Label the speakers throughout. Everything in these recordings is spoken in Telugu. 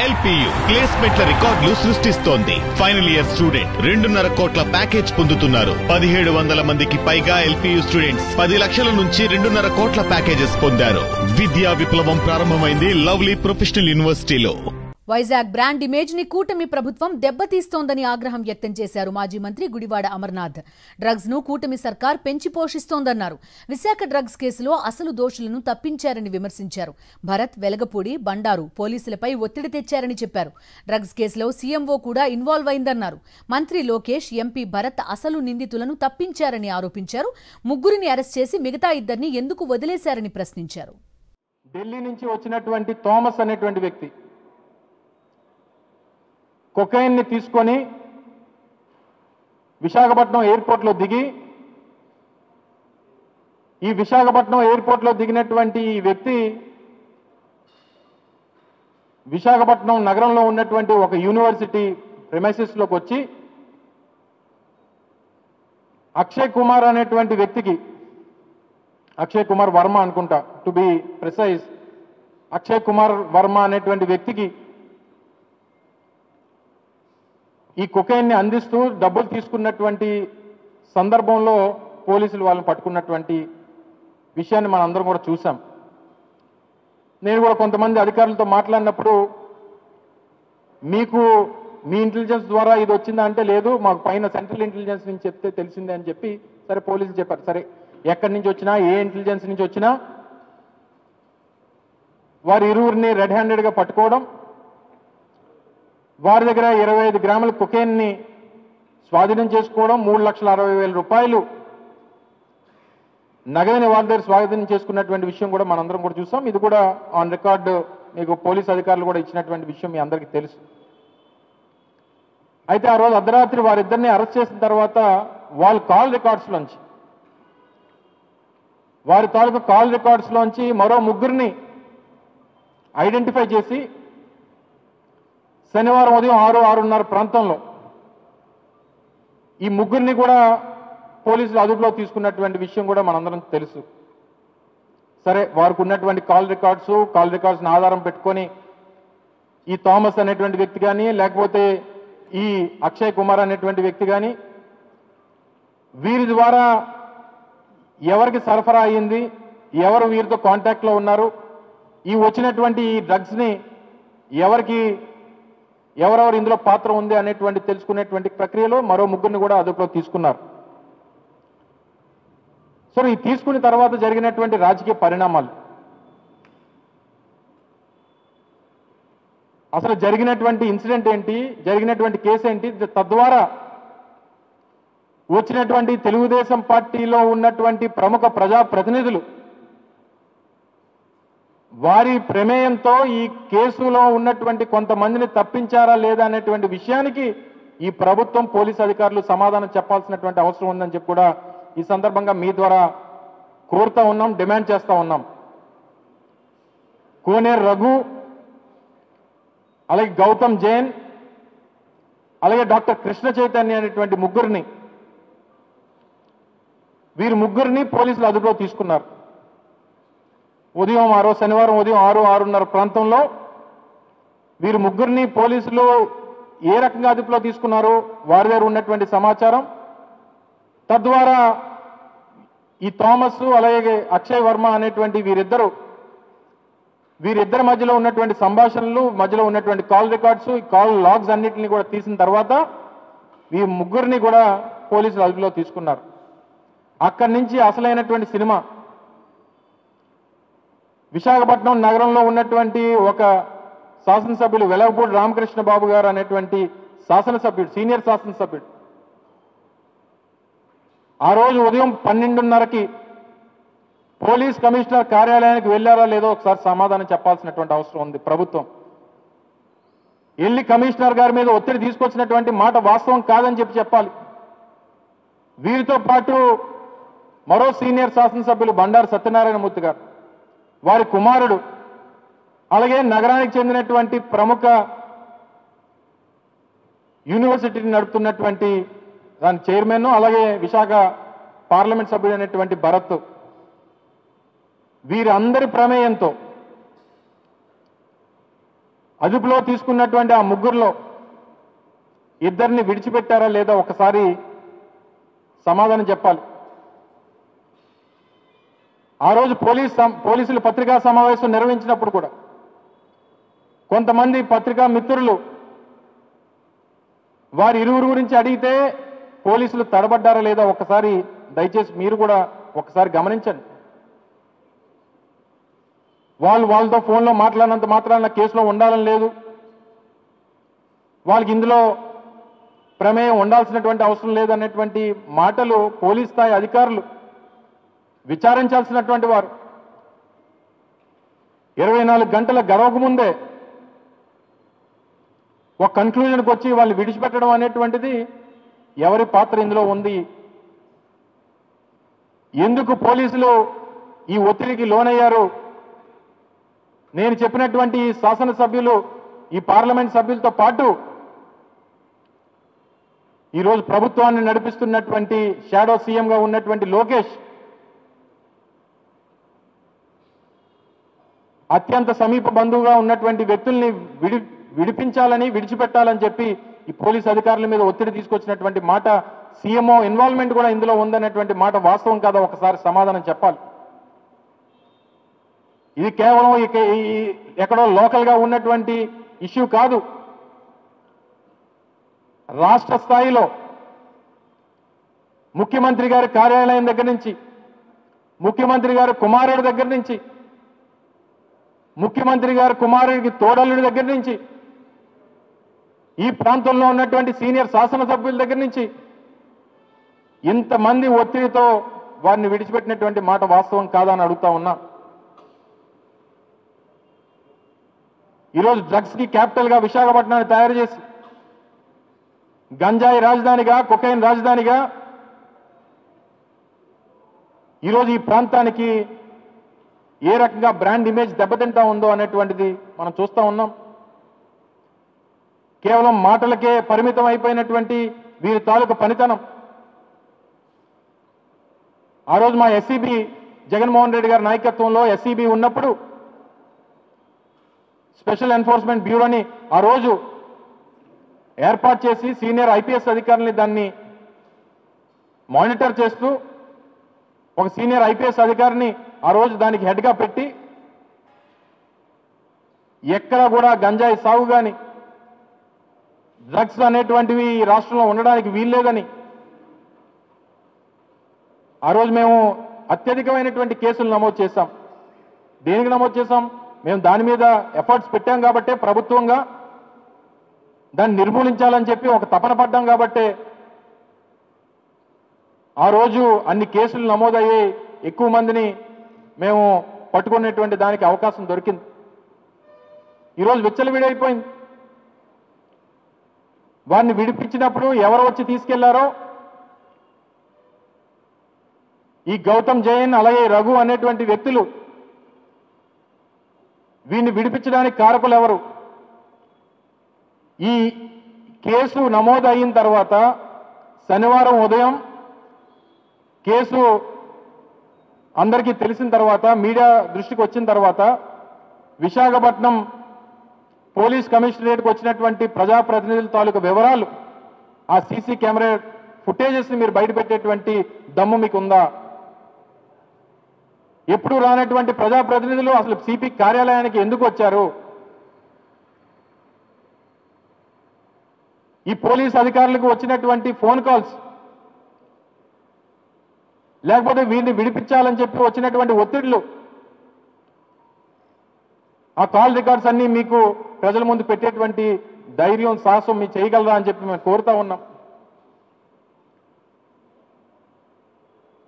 Speaker 1: ఎల్పీయూ ప్లేస్మెంట్ల రికార్డులు సృష్టిస్తోంది. ఫైనల్ ఇయర్ స్టూడెంట్ 2.5 కోట్ల ప్యాకేజ్ పొందుతున్నారు. 1700 మందికి పైగా ఎల్పీయూ స్టూడెంట్స్ 10 లక్షల నుంచి 2.5 కోట్ల ప్యాకేజెస్ పొందారు. విద్యా విప్లవం ప్రారంభమైంది లవ్లీ ప్రొఫెషనల్ యూనివర్సిటీలో.
Speaker 2: వైజాగ్ బ్రాండ్ ఇమేజ్ ని కూటమి ప్రభుత్వం దెబ్బతీస్తోందని ఆగ్రహం వ్యక్తం చేశారు మాజీ మంత్రి గుడివాడ అమర్నాథ్. డ్రగ్స్ ను కూటమి సర్కార్ పెంచి పోషిస్తోందన్నారు. విశాఖ డ్రగ్స్ కేసులో అసలు దోషులను తప్పించారని విమర్శించారు. భరత్, వెలగపూడి, బండారు పోలీసులపై ఒత్తిడి తెచ్చారని చెప్పారు. డ్రగ్స్ కేసులో సీఎంఓ కూడా ఇన్వాల్వ్ అయిందన్నారు. మంత్రి లోకేష్, ఎంపీ భరత్ అసలు నిందితులను తప్పించారని ఆరోపించారు. ముగ్గురిని అరెస్ట్ చేసి మిగతా ఇద్దరిని ఎందుకు వదిలేశారని ప్రశ్నించారు.
Speaker 3: ఢిల్లీ నుంచి వచ్చినటువంటి థామస్ అనేటువంటి వ్యక్తి కొకైన్ ని తీసుకొని విశాఖపట్నం ఎయిర్పోర్ట్లో దిగి, ఈ విశాఖపట్నం ఎయిర్పోర్ట్లో దిగినటువంటి ఈ వ్యక్తి విశాఖపట్నం నగరంలో ఉన్నటువంటి ఒక యూనివర్సిటీ ప్రిమైసెస్లోకి వచ్చి అక్షయ్ కుమార్ అనేటువంటి వ్యక్తికి, అక్షయ్ కుమార్ వర్మ అనుకుంటా to be precise, Akshay Kumar Varma అనేటువంటి వ్యక్తికి ఈ కొకైన్ని అందిస్తూ డబ్బులు తీసుకున్నటువంటి సందర్భంలో పోలీసులు వాళ్ళని పట్టుకున్నటువంటి విషయాన్ని మనందరం కూడా చూసాం. నేను కూడా కొంతమంది అధికారులతో మాట్లాడినప్పుడు మీకు మీ ఇంటెలిజెన్స్ ద్వారా ఇది వచ్చిందా అంటే లేదు, మాకు పైన సెంట్రల్ ఇంటెలిజెన్స్ నుంచి చెప్తే తెలిసిందే అని చెప్పి సరే పోలీసులు చెప్పారు. సరే ఎక్కడి నుంచి వచ్చినా, ఏ ఇంటెలిజెన్స్ నుంచి వచ్చినా వారి ఇరువురిని రెడ్ హ్యాండెడ్గా పట్టుకోవడం, వారి దగ్గర 25 గ్రాముల కొకైన్ని స్వాధీనం చేసుకోవడం, 3,60,000 రూపాయలు నగదుని వారి దగ్గర స్వాధీనం చేసుకున్నటువంటి విషయం కూడా మనందరం కూడా చూసాం. ఇది కూడా ఆన్ రికార్డు మీకు పోలీస్ అధికారులు కూడా ఇచ్చినటువంటి విషయం మీ అందరికీ తెలుసు. అయితే ఆ రోజు అర్ధరాత్రి వారిద్దరిని అరెస్ట్ చేసిన తర్వాత వాళ్ళ కాల్ రికార్డ్స్లోంచి, వారి తాలూకు కాల్ రికార్డ్స్లోంచి మరో ముగ్గురిని ఐడెంటిఫై చేసి శనివారం ఉదయం 6-6:30 ప్రాంతంలో ఈ ముగ్గురిని కూడా పోలీసులు అదుపులో తీసుకున్నటువంటి విషయం కూడా మనందరం తెలుసు. సరే వారికి ఉన్నటువంటి కాల్ రికార్డ్స్ని ఆధారం పెట్టుకొని ఈ థామస్ అనేటువంటి వ్యక్తి కానీ, లేకపోతే ఈ అక్షయ్ కుమార్ అనేటువంటి వ్యక్తి కానీ వీరి ద్వారా ఎవరికి సరఫరా అయ్యింది, ఎవరు వీరితో కాంటాక్ట్లో ఉన్నారు, ఈ వచ్చినటువంటి ఈ డ్రగ్స్ని ఎవరెవరు ఇందులో పాత్ర ఉంది అనేటువంటి తెలుసుకునేటువంటి ప్రక్రియలో మరో ముగ్గురిని కూడా అదుపులో తీసుకున్నారు. సో ఈ తీసుకున్న తర్వాత జరిగినటువంటి రాజకీయ పరిణామాలు, అసలు జరిగినటువంటి ఇన్సిడెంట్ ఏంటి, జరిగినటువంటి కేసు ఏంటి, తద్వారా వచ్చినటువంటి తెలుగుదేశం పార్టీలో ఉన్నటువంటి ప్రముఖ ప్రజాప్రతినిధులు వారి ప్రమేయంతో ఈ కేసులో ఉన్నటువంటి కొంతమందిని తప్పించారా లేదా అనేటువంటి విషయానికి ఈ ప్రభుత్వం, పోలీసు అధికారులు సమాధానం చెప్పాల్సినటువంటి అవసరం ఉందని చెప్పి కూడా ఈ సందర్భంగా మీ ద్వారా కోరుతా ఉన్నాం, డిమాండ్ చేస్తా ఉన్నాం. కోనేరు రఘు, అలాగే గౌతమ్ జైన్, అలాగే డాక్టర్ కృష్ణ చైతన్య అనేటువంటి ముగ్గురిని, వీరి ముగ్గురిని పోలీసులు అదుపులో తీసుకున్నారు. శనివారం ఉదయం 6-6:30 ప్రాంతంలో వీరు ముగ్గురిని పోలీసులు ఏ రకంగా అదుపులో తీసుకున్నారు, వారి దగ్గర ఉన్నటువంటి సమాచారం, తద్వారా ఈ థామస్ అలాగే అక్షయ్ వర్మ అనేటువంటి వీరిద్దరి మధ్యలో ఉన్నటువంటి సంభాషణలు, మధ్యలో ఉన్నటువంటి కాల్ రికార్డ్స్, ఈ కాల్ లాగ్స్ అన్నింటినీ కూడా తీసిన తర్వాత ఈ ముగ్గురిని కూడా పోలీసులు అదుపులో తీసుకున్నారు. అక్కడి నుంచి అసలైనటువంటి సినిమా విశాఖపట్నం నగరంలో ఉన్నటువంటి ఒక శాసనసభ్యులు వెలగపూడి రామకృష్ణ బాబు గారు అనేటువంటి శాసనసభ్యుడు, సీనియర్ శాసనసభ్యుడు, ఆ రోజు ఉదయం 12:30కి పోలీస్ కమిషనర్ కార్యాలయానికి వెళ్ళారా లేదో ఒకసారి సమాధానం చెప్పాల్సినటువంటి అవసరం ఉంది ప్రభుత్వం. వెళ్ళి కమిషనర్ గారి మీద ఒత్తిడి తీసుకొచ్చినటువంటి మాట వాస్తవం కాదని చెప్పాలి. వీరితో పాటు మరో సీనియర్ శాసనసభ్యులు బండారు సత్యనారాయణమూర్తి గారు, వారి కుమారుడు, అలాగే నగరానికి చెందినటువంటి ప్రముఖ యూనివర్సిటీని నడుపుతున్నటువంటి దాని చైర్మన్, అలాగే విశాఖ పార్లమెంట్ సభ్యుడైనటువంటి భరత్, వీరందరి ప్రమేయంతో అదుపులో తీసుకున్నటువంటి ఆ ముగ్గురులో ఇద్దరిని విడిచిపెట్టారా లేదా ఒకసారి సమాధానం చెప్పాలి. ఆ రోజు పోలీసులు పత్రికా సమావేశం నిర్వహించినప్పుడు కూడా కొంతమంది పత్రికా మిత్రులు వారి ఇరువురు గురించి అడిగితే పోలీసులు తడబడ్డారా లేదా ఒకసారి దయచేసి మీరు కూడా ఒకసారి గమనించండి. వాళ్ళతో ఫోన్లో మాట్లాడినంత మాత్రాన కేసులో ఉండాలని లేదు, వాళ్ళకి ఇందులో ప్రమేయం ఉండాల్సినటువంటి అవసరం లేదనేటువంటి మాటలు పోలీస్ స్థాయి అధికారులు విచారించాల్సినటువంటి వారు 24 గంటల గడవక ముందే ఒక కన్క్లూజన్కి వచ్చి వాళ్ళు విడిచిపెట్టడం అనేటువంటిది ఎవరి పాత్ర ఇందులో ఉంది? ఎందుకు పోలీసులు ఈ ఒత్తిడికి లోనయ్యారు? నేను చెప్పినటువంటి ఈ శాసనసభ్యులు, ఈ పార్లమెంట్ సభ్యులతో పాటు ఈరోజు ప్రభుత్వాన్ని నడిపిస్తున్నటువంటి షాడో సీఎంగా ఉన్నటువంటి లోకేష్ అత్యంత సమీప బంధువుగా ఉన్నటువంటి వ్యక్తుల్ని విడిపించాలని, విడిచిపెట్టాలని చెప్పి ఈ పోలీస్ అధికారుల మీద ఒత్తిడి తీసుకొచ్చినటువంటి మాట, సీఎంఓ ఇన్వాల్వ్మెంట్ కూడా ఇందులో ఉందనేటువంటి మాట వాస్తవం కాదా ఒకసారి సమాధానం చెప్పాలి. ఇది కేవలం ఎక్కడో లోకల్గా ఉన్నటువంటి ఇష్యూ కాదు. రాష్ట్ర స్థాయిలో ముఖ్యమంత్రి గారి కార్యాలయం దగ్గర నుంచి, ముఖ్యమంత్రి గారి కుమారుడి దగ్గర నుంచి, ముఖ్యమంత్రి గారి కుమారుడికి తోడల్లుడి దగ్గర నుంచి, ఈ ప్రాంతంలో ఉన్నటువంటి సీనియర్ శాసనసభ్యుల దగ్గర నుంచి ఇంతమంది ఒత్తిడితో వారిని విడిచిపెట్టినటువంటి మాట వాస్తవం కాదా అని అడుగుతా ఉన్నా. ఈరోజు డ్రగ్స్ కి క్యాపిటల్ గా విశాఖపట్నాన్ని తయారు చేసి గంజాయి రాజధానిగా, కొకైన్ రాజధానిగా ఈరోజు ఈ ప్రాంతానికి ఏ రకంగా బ్రాండ్ ఇమేజ్ దెబ్బతింటా ఉందో అనేటువంటిది మనం చూస్తూ ఉన్నాం. కేవలం మాటలకే పరిమితం అయిపోయినటువంటి వీరి తాలూకు పనితనం ఆ రోజు మా ఎస్సీబీ జగన్మోహన్ రెడ్డి గారి నాయకత్వంలో ఎస్సీబీ ఉన్నప్పుడు స్పెషల్ ఎన్ఫోర్స్మెంట్ బ్యూరోని ఆ రోజు ఏర్పాటు చేసి సీనియర్ ఐపీఎస్ అధికారులని దాన్ని మానిటర్ చేస్తూ ఒక సీనియర్ ఐపీఎస్ అధికారిని ఆ రోజు దానికి హెడ్గా పెట్టి ఎక్కడ కూడా గంజాయి సాగు కానీ డ్రగ్స్ అనేటువంటివి ఈ రాష్ట్రంలో ఉండడానికి వీల్లేదని ఆ రోజు మేము అత్యధికమైనటువంటి కేసులు నమోదు చేశాం. దేనికి నమోదు చేశాం? మేము దాని మీద ఎఫర్ట్స్ పెట్టాం కాబట్టే, ప్రభుత్వంగా దాన్ని నిర్మూలించాలని చెప్పి ఒక తపన పడ్డాం కాబట్టే ఆ రోజు అన్ని కేసులు నమోదయ్యి ఎక్కువ మందిని మేము పట్టుకునేటువంటి దానికి అవకాశం దొరికింది. ఈరోజు విచ్చలవిడైపోయింది. వారిని విడిపించినప్పుడు ఎవరు వచ్చి తీసుకెళ్లారో ఈ గౌతమ్ జైన్ అలాగే రఘు అనేటువంటి వ్యక్తులు వీరిని విడిపించడానికి కారకులు ఎవరు? ఈ కేసు నమోదు అయిన తర్వాత శనివారం ఉదయం కేసు అందరికీ తెలిసిన తర్వాత, మీడియా దృష్టికి వచ్చిన తర్వాత విశాఖపట్నం పోలీస్ కమిషనరేట్కి వచ్చినటువంటి ప్రజాప్రతినిధుల తాలూకు వివరాలు, ఆ సీసీ కెమెరా ఫుటేజెస్ని మీరు బయటపెట్టేటువంటి దమ్ము మీకు ఉందా? ఎప్పుడు రానటువంటి ప్రజాప్రతినిధులు అసలు సిపి కార్యాలయానికి ఎందుకు వచ్చారు? ఈ పోలీస్ అధికారులకు వచ్చినటువంటి ఫోన్ కాల్స్, లేకపోతే వీరిని విడిపించాలని చెప్పి వచ్చినటువంటి ఒత్తిళ్లు, ఆ కాల్ రికార్డ్స్ అన్ని మీకు ప్రజల ముందు పెట్టేటువంటి ధైర్యం, సాహసం మీరు చేయగలరా అని చెప్పి మేము కోరుతా ఉన్నాం.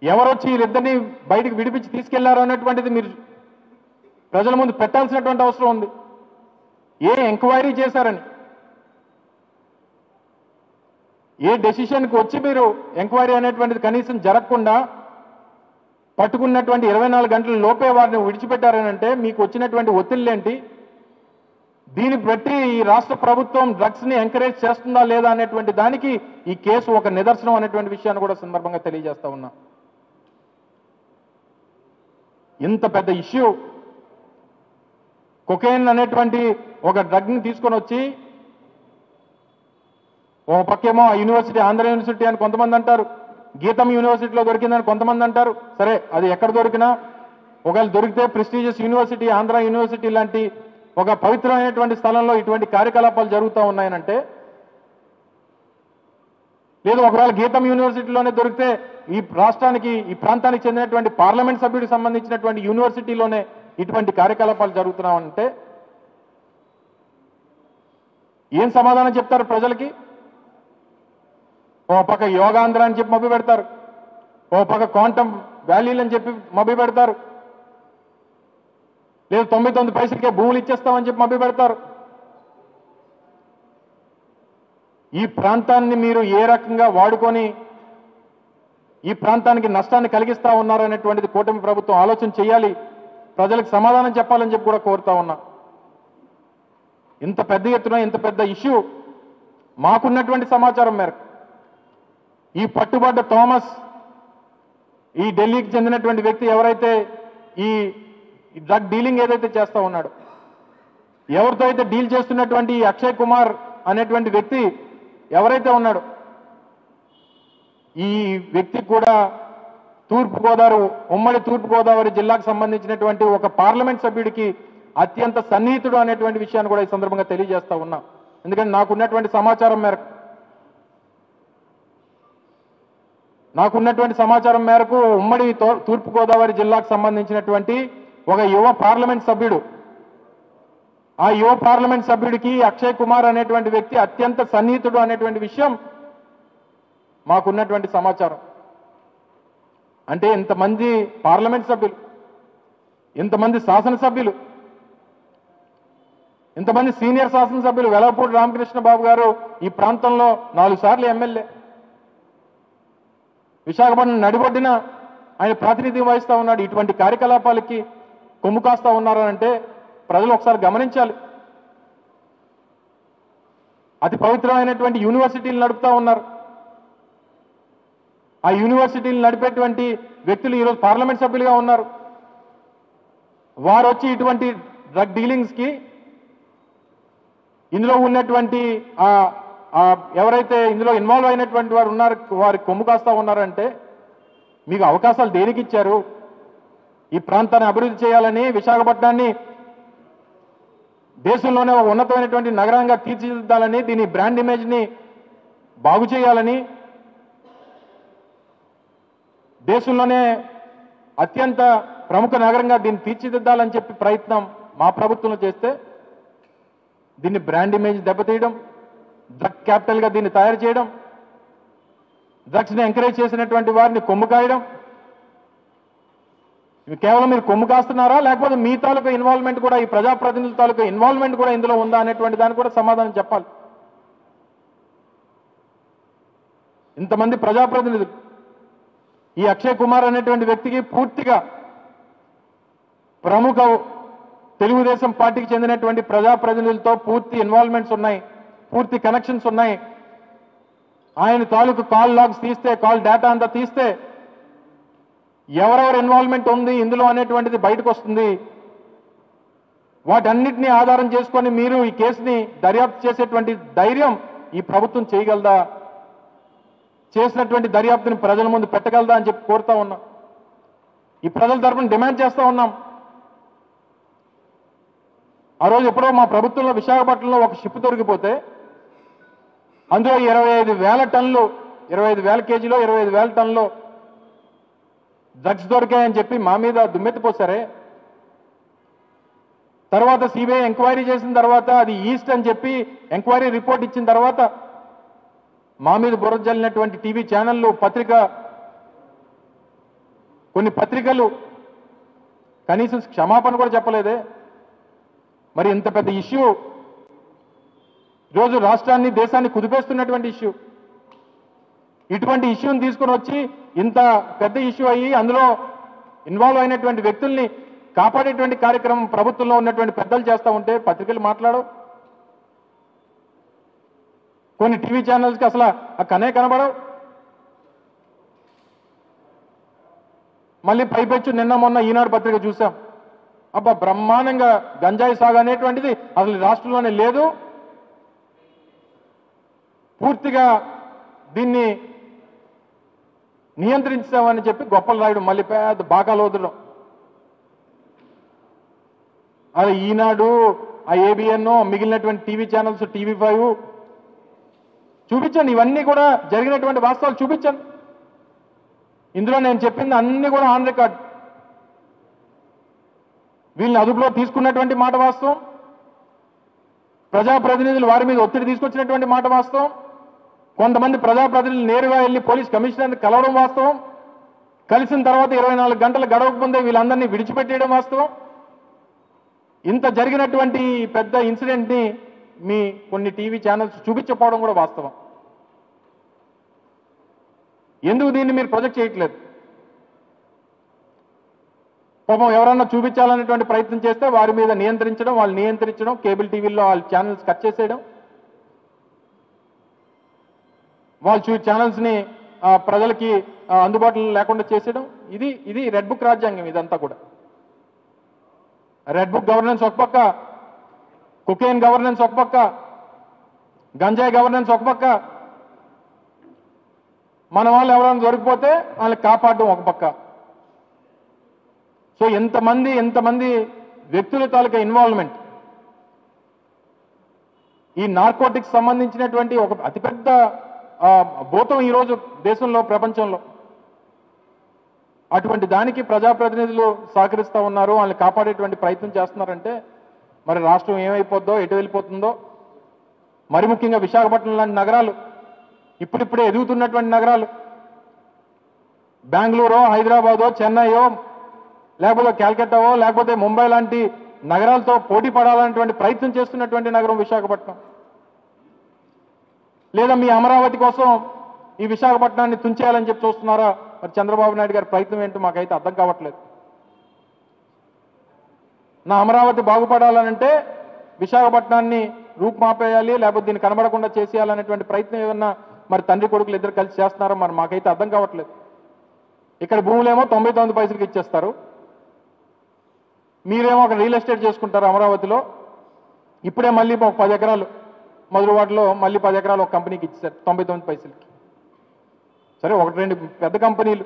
Speaker 3: ఎవరొచ్చి వీరిద్దరిని బయటికి విడిపించి తీసుకెళ్లారు అనేటువంటిది మీరు ప్రజల ముందు పెట్టాల్సినటువంటి అవసరం ఉంది. ఏ ఎంక్వైరీ చేశారని, ఏ డెసిషన్కి వచ్చి మీరు ఎంక్వైరీ అనేటువంటిది కనీసం జరగకుండా పట్టుకున్నటువంటి 24 గంటల లోపే వారిని విడిచిపెట్టారని అంటే మీకు వచ్చినటువంటి ఒత్తిళ్ళేంటి? దీన్ని బట్టి ఈ రాష్ట్ర ప్రభుత్వం డ్రగ్స్ ని ఎంకరేజ్ చేస్తుందా లేదా అనేటువంటి దానికి ఈ కేసు ఒక నిదర్శనం అనేటువంటి విషయాన్ని కూడా సందర్భంగా తెలియజేస్తా ఉన్నా. ఇంత పెద్ద ఇష్యూ కొకైన్ అనేటువంటి ఒక డ్రగ్ని తీసుకొని వచ్చి ఒక పక్కేమో ఆ యూనివర్సిటీ ఆంధ్ర యూనివర్సిటీ అని కొంతమంది అంటారు, గీతం యూనివర్సిటీలో దొరికిందని కొంతమంది అంటారు. సరే, అది ఎక్కడ దొరికినా ఒకవేళ దొరికితే ప్రెస్టీజియస్ యూనివర్సిటీ ఆంధ్ర యూనివర్సిటీ లాంటి ఒక పవిత్రమైనటువంటి స్థలంలో ఇటువంటి కార్యకలాపాలు జరుగుతూ ఉన్నాయనంటే, లేదు ఒకవేళ గీతం యూనివర్సిటీలోనే దొరికితే ఈ రాష్ట్రానికి ఈ ప్రాంతానికి చెందినటువంటి పార్లమెంట్ సభ్యుడికి సంబంధించినటువంటి యూనివర్సిటీలోనే ఇటువంటి కార్యకలాపాలు జరుగుతున్నామంటే ఏం సమాధానం చెప్తారు ప్రజలకి? ఓ పక్క యోగాంధ్ర అని చెప్పి మభ్య పెడతారు, ఓ పక్క క్వాంటమ్ వ్యాలీలు అని చెప్పి మభ్య పెడతారు, లేదు 99 పైసలకే భూములు ఇచ్చేస్తామని చెప్పి మభ్య పెడతారు. ఈ ప్రాంతాన్ని మీరు ఏ రకంగా వాడుకొని ఈ ప్రాంతానికి నష్టాన్ని కలిగిస్తా ఉన్నారనేటువంటిది కూటమి ప్రభుత్వం ఆలోచన చేయాలి, ప్రజలకు సమాధానం చెప్పాలని చెప్పి కూడా కోరుతా ఉన్నా. ఇంత పెద్ద ఎత్తున ఇంత పెద్ద ఇష్యూ మాకున్నటువంటి సమాచారం మేరకు ఈ పట్టుబడ్డ థామస్, ఈ ఢిల్లీకి చెందినటువంటి వ్యక్తి ఎవరైతే ఈ డ్రగ్ డీలింగ్ ఏదైతే చేస్తా ఉన్నాడో, ఎవరితో అయితే డీల్ చేస్తున్నటువంటి ఈ అక్షయ్ కుమార్ అనేటువంటి వ్యక్తి ఎవరైతే ఉన్నాడో, ఈ వ్యక్తి కూడా ఉమ్మడి తూర్పుగోదావరి జిల్లాకు సంబంధించినటువంటి ఒక పార్లమెంట్ సభ్యుడికి అత్యంత సన్నిహితుడు అనేటువంటి విషయాన్ని కూడా ఈ సందర్భంగా తెలియజేస్తా ఉన్నా. ఎందుకంటే నాకున్నటువంటి సమాచారం మేరకు ఉమ్మడి తూర్పుగోదావరి జిల్లాకు సంబంధించినటువంటి ఒక యువ పార్లమెంట్ సభ్యుడు, ఆ యువ పార్లమెంట్ సభ్యుడికి అక్షయ్ కుమార్ అనేటువంటి వ్యక్తి అత్యంత సన్నిహితుడు అనేటువంటి విషయం మాకున్నటువంటి సమాచారం. అంటే ఇంతమంది పార్లమెంట్ సభ్యులు, ఇంతమంది శాసనసభ్యులు, ఇంతమంది సీనియర్ శాసనసభ్యులు, వెలగపూడి రామకృష్ణ బాబు గారు ఈ ప్రాంతంలో 4 సార్లు ఎమ్మెల్యే, విశాఖపట్నం నడిబొడ్డిన ఆయన ప్రాతినిధ్యం వహిస్తూ ఉన్నాడు. ఇటువంటి కార్యకలాపాలకి కొమ్ము కాస్తా ఉన్నారనంటే ప్రజలు ఒకసారి గమనించాలి. అతి పవిత్రమైనటువంటి యూనివర్సిటీలు నడుపుతా ఉన్నారు. ఆ యూనివర్సిటీలు నడిపేటువంటి వ్యక్తులు ఈరోజు పార్లమెంట్ సభ్యులుగా ఉన్నారు. వారు వచ్చి ఇటువంటి డ్రగ్ డీలింగ్స్కి ఇందులో ఉన్నటువంటి ఎవరైతే ఇందులో ఇన్వాల్వ్ అయినటువంటి వారు ఉన్నారు, వారికి కొమ్ము కాస్తా ఉన్నారంటే మీకు అవకాశాలు దేనికి ఇచ్చారు? ఈ ప్రాంతాన్ని అభివృద్ధి చేయాలని, విశాఖపట్నాన్ని దేశంలోనే ఒక ఉన్నతమైనటువంటి నగరంగా తీర్చిదిద్దాలని, దీని బ్రాండ్ ఇమేజ్ని బాగు చేయాలని, దేశంలోనే అత్యంత ప్రముఖ నగరంగా దీన్ని తీర్చిదిద్దాలని చెప్పి ప్రయత్నం మా ప్రభుత్వంలో చేస్తే దీన్ని బ్రాండ్ ఇమేజ్ దెబ్బతీయడం, డ్రగ్ క్యాపిటల్గా దీన్ని తయారు చేయడం, డ్రగ్స్ని ఎంకరేజ్ చేసినటువంటి వారిని కొమ్ము కాయడం, కేవలం మీరు కొమ్ము కాస్తున్నారా లేకపోతే మీ తాలూకా ఇన్వాల్వ్మెంట్ కూడా, ఈ ప్రజాప్రతినిధుల తాలూకా ఇన్వాల్వ్మెంట్ కూడా ఇందులో ఉందా అనేటువంటి దానికి కూడా సమాధానం చెప్పాలి. ఇంతమంది ప్రజాప్రతినిధులు, ఈ అక్షయ్ కుమార్ అనేటువంటి వ్యక్తికి పూర్తిగా ప్రముఖ తెలుగుదేశం పార్టీకి చెందినటువంటి ప్రజాప్రతినిధులతో పూర్తి ఇన్వాల్వ్మెంట్స్ ఉన్నాయి, పూర్తి కనెక్షన్స్ ఉన్నాయి. ఆయన తాలూకు కాల్ లాగ్స్ తీస్తే, కాల్ డేటా అంతా తీస్తే ఎవరెవరు ఇన్వాల్వ్మెంట్ ఉంది ఇందులో అనేటువంటిది బయటకు వస్తుంది. వాటన్నిటినీ ఆధారం చేసుకొని మీరు ఈ కేసుని దర్యాప్తు చేసేటువంటి ధైర్యం ఈ ప్రభుత్వం చేయగలదా? చేసినటువంటి దర్యాప్తుని ప్రజల ముందు పెట్టగలదా అని చెప్పి కోరుతా ఉన్నాం. ఈ ప్రజల తరఫున డిమాండ్ చేస్తూ ఉన్నాం. ఆ రోజు ఎప్పుడో మా ప్రభుత్వంలో విశాఖపట్నంలో ఒక షిప్ దొరికిపోతే అందులో 25,000 టన్నులు, 25,000 కేజీలో 25,000 టన్నులు డ్రగ్స్ దొరికాయని చెప్పి మా మీద దుమ్మెత్తిపోసారే. తర్వాత సిబిఐ ఎంక్వైరీ చేసిన తర్వాత అది ఈస్ట్ అని చెప్పి ఎంక్వైరీ రిపోర్ట్ ఇచ్చిన తర్వాత మా మీద బురద జల్లినటువంటి టీవీ ఛానళ్ళు, కొన్ని పత్రికలు కనీసం క్షమాపణ కూడా చెప్పలేదే. మరి ఇంత పెద్ద ఇష్యూ, రోజు రాష్ట్రాన్ని దేశాన్ని కుదిపేస్తున్నటువంటి ఇష్యూ, ఇటువంటి ఇష్యూని తీసుకొని వచ్చి ఇంత పెద్ద ఇష్యూ అయ్యి అందులో ఇన్వాల్వ్ అయినటువంటి వ్యక్తుల్ని కాపాడేటువంటి కార్యక్రమం ప్రభుత్వంలో ఉన్నటువంటి పెద్దలు చేస్తూ ఉంటే పత్రికలు మాట్లాడవు, కొన్ని టీవీ ఛానల్స్కి అసలు ఆ కనే కనబడవు. మళ్ళీ పైపెచ్చు నిన్న మొన్న ఈనాడు పత్రిక చూసాం, అబ్బా బ్రహ్మాండంగా గంజాయి సాగు అనేటువంటిది అసలు ఈ రాష్ట్రంలోనే లేదు, పూర్తిగా దీన్ని నియంత్రించామని చెప్పి గొప్పలు రాయడం, మళ్ళీ పెద్ద బాకాలు వదలడం. అది ఈనాడు, ఆ ఏబిఎన్, మిగిలినటువంటి టీవీ ఛానల్స్, TV5 చూపించండి. ఇవన్నీ కూడా జరిగినటువంటి వాస్తవాలు చూపించండి. ఇందులో నేను చెప్పింది అన్ని కూడా ఆన్ రికార్డ్. వీళ్ళని అదుపులో తీసుకున్నటువంటి మాట వాస్తవం, ప్రజాప్రతినిధులు వారి మీద ఒత్తిడి తీసుకొచ్చినటువంటి మాట వాస్తవం, కొంతమంది ప్రజాప్రతినిధులు నేరుగా వెళ్ళి పోలీస్ కమిషనర్ని కలవడం వాస్తవం, కలిసిన తర్వాత 24 గంటలు గడవకముందే వీళ్ళందరినీ విడిచిపెట్టేయడం వాస్తవం. ఇంత జరిగినటువంటి పెద్ద ఇన్సిడెంట్ని మీ కొన్ని టీవీ ఛానల్స్ చూపించకపోవడం కూడా వాస్తవం. ఎందుకు దీన్ని మీరు ప్రొజెక్ట్ చేయట్లేదు? పాపం ఎవరన్నా చూపించాలనేటువంటి ప్రయత్నం చేస్తే వారి మీద నియంత్రించడం, వాళ్ళు నియంత్రించడం, కేబుల్ టీవీల్లో వాళ్ళ ఛానల్స్ కట్ చేసేయడం, వాళ్ళు ఛానల్స్ని ప్రజలకి అందుబాటులో లేకుండా చేసేయడం. ఇది రెడ్ బుక్ రాజ్యాంగం. ఇదంతా కూడా రెడ్ బుక్ గవర్నెన్స్ ఒక పక్క, కొకైన్ గవర్నెన్స్ ఒక పక్క, గంజాయి గవర్నెన్స్ ఒక పక్క, మన వాళ్ళు ఎవరైనా దొరికిపోతే వాళ్ళని కాపాడడం ఒక పక్క. సో ఎంతమంది వ్యక్తుల తాలూకా ఇన్వాల్వ్మెంట్ ఈ నార్కోటిక్స్ సంబంధించినటువంటి ఒక అతిపెద్ద భూతం ఈరోజు దేశంలో, ప్రపంచంలో. అటువంటి దానికి ప్రజాప్రతినిధులు సహకరిస్తూ ఉన్నారు, వాళ్ళని కాపాడేటువంటి ప్రయత్నం చేస్తున్నారంటే మరి రాష్ట్రం ఏమైపోద్దో, ఎటు వెళ్ళిపోతుందో. మరి ముఖ్యంగా విశాఖపట్నం లాంటి నగరాలు, ఇప్పుడిప్పుడే ఎదుగుతున్నటువంటి నగరాలు, బెంగళూరో, హైదరాబాదో, చెన్నైయో, లేకపోతే క్యాల్కటావో, లేకపోతే ముంబై లాంటి నగరాలతో పోటీ పడాలనేటువంటి ప్రయత్నం చేస్తున్నటువంటి నగరం విశాఖపట్నం. లేదా మీ అమరావతి కోసం ఈ విశాఖపట్నాన్ని తుంచేయాలని చెప్పి చూస్తున్నారా? మరి చంద్రబాబు నాయుడు గారి ప్రయత్నం ఏంటో మాకైతే అర్థం కావట్లేదు. నా అమరావతి బాగుపడాలనంటే విశాఖపట్నాన్ని రూపుమాపేయాలి, లేకపోతే దీన్ని కనబడకుండా చేసేయాలనేటువంటి ప్రయత్నం ఏదన్నా మరి తండ్రి కొడుకులు ఇద్దరు కలిసి చేస్తున్నారో మరి మాకైతే అర్థం కావట్లేదు. ఇక్కడ భూములేమో 99 పైసలకి ఇచ్చేస్తారు, మీరేమో అక్కడ రియల్ ఎస్టేట్ చేసుకుంటారు అమరావతిలో. ఇప్పుడే మళ్ళీ ఒక 10 ఎకరాలు మధురవాడలో మళ్ళీ 10 ఎకరాలు ఒక కంపెనీకి ఇచ్చారు 99 పైసలకి. సరే, 1-2 పెద్ద కంపెనీలు,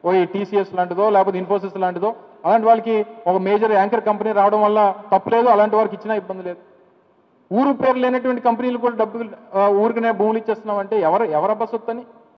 Speaker 3: ఓ TCS లాంటిదో లేకపోతే ఇన్ఫోసిస్ లాంటిదో, అలాంటి వాళ్ళకి ఒక మేజర్ యాంకర్ కంపెనీ రావడం వల్ల తప్పులేదు, అలాంటి వారికి ఇచ్చినా ఇబ్బంది లేదు. ఊరు పేరు లేనటువంటి కంపెనీలు కూడా డబ్బులు ఊరికనే భూములు ఇచ్చేస్తున్నామంటే ఎవరబ్బా సొత్తని?